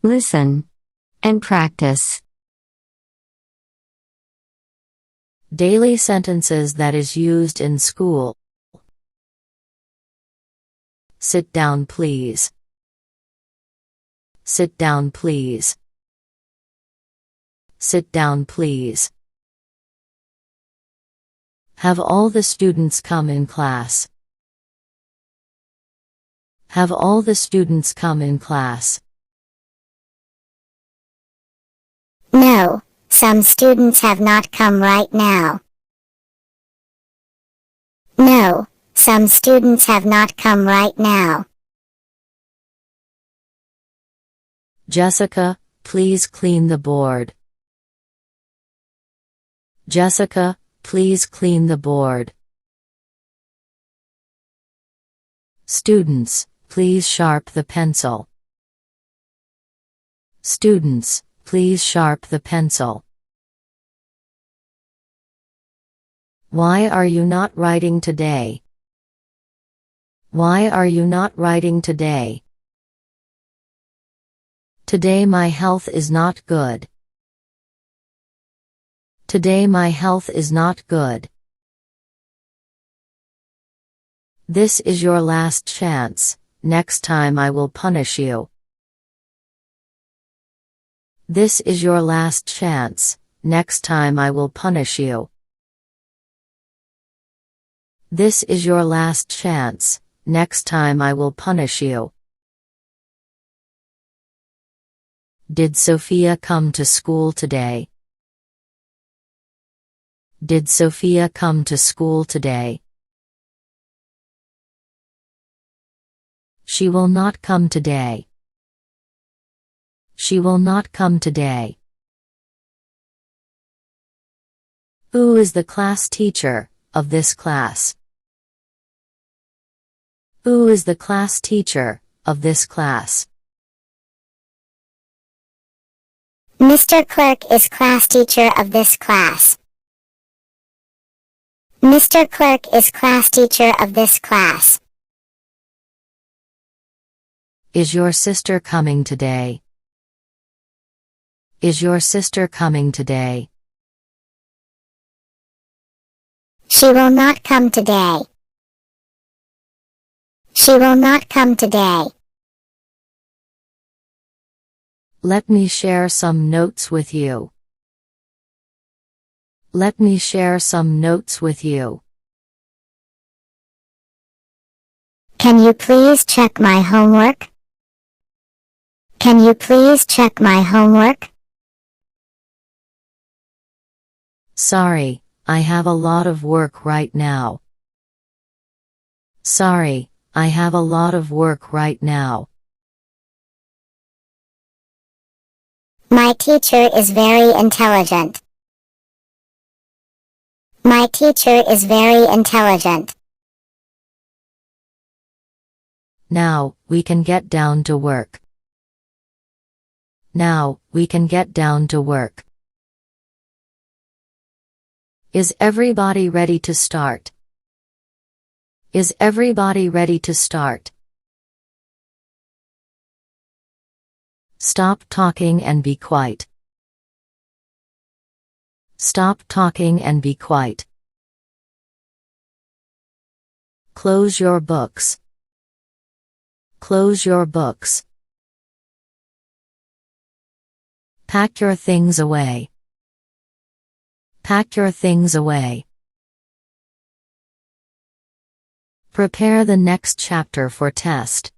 Listen and practice. Daily sentences that is used in school. Sit down, please. Sit down, please. Sit down, please. Have all the students come in class. Have all the students come in class. No, some students have not come right now. No, some students have not come right now. Jessica, please clean the board. Jessica, please clean the board. Students, please sharp the pencil. Students, please sharp the pencil. Why are you not writing today? Why are you not writing today? Today my health is not good. Today my health is not good. This is your last chance. Next time I will punish you. This is your last chance. Next time I will punish you. This is your last chance. Next time I will punish you. Did Sophia come to school today? Did Sophia come to school today? She will not come today. She will not come today. Who is the class teacher of this class? Who is the class teacher of this class? Mr. Clerk is class teacher of this class. Mr. Clerk is class teacher of this class. Is your sister coming today? Is your sister coming today? She will not come today. She will not come today. Let me share some notes with you. Let me share some notes with you. Can you please check my homework? Can you please check my homework? Sorry, I have a lot of work right now. Sorry, I have a lot of work right now. My teacher is very intelligent. My teacher is very intelligent. Now, we can get down to work. Now, we can get down to work. Is everybody ready to start? Is everybody ready to start? Stop talking and be quiet. Stop talking and be quiet. Close your books. Close your books. Pack your things away. Pack your things away. Prepare the next chapter for test.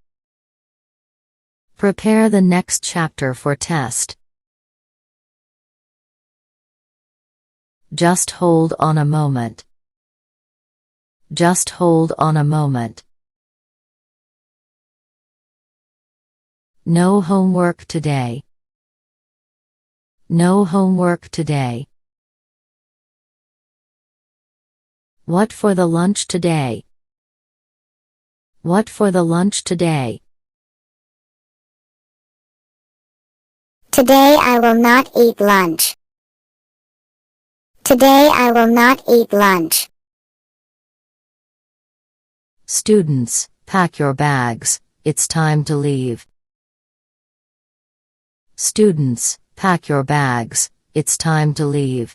Prepare the next chapter for test. Just hold on a moment. Just hold on a moment. No homework today. No homework today. What for the lunch today? What for the lunch today? Today I will not eat lunch. Today I will not eat lunch. Students, pack your bags, it's time to leave. Students, pack your bags, it's time to leave.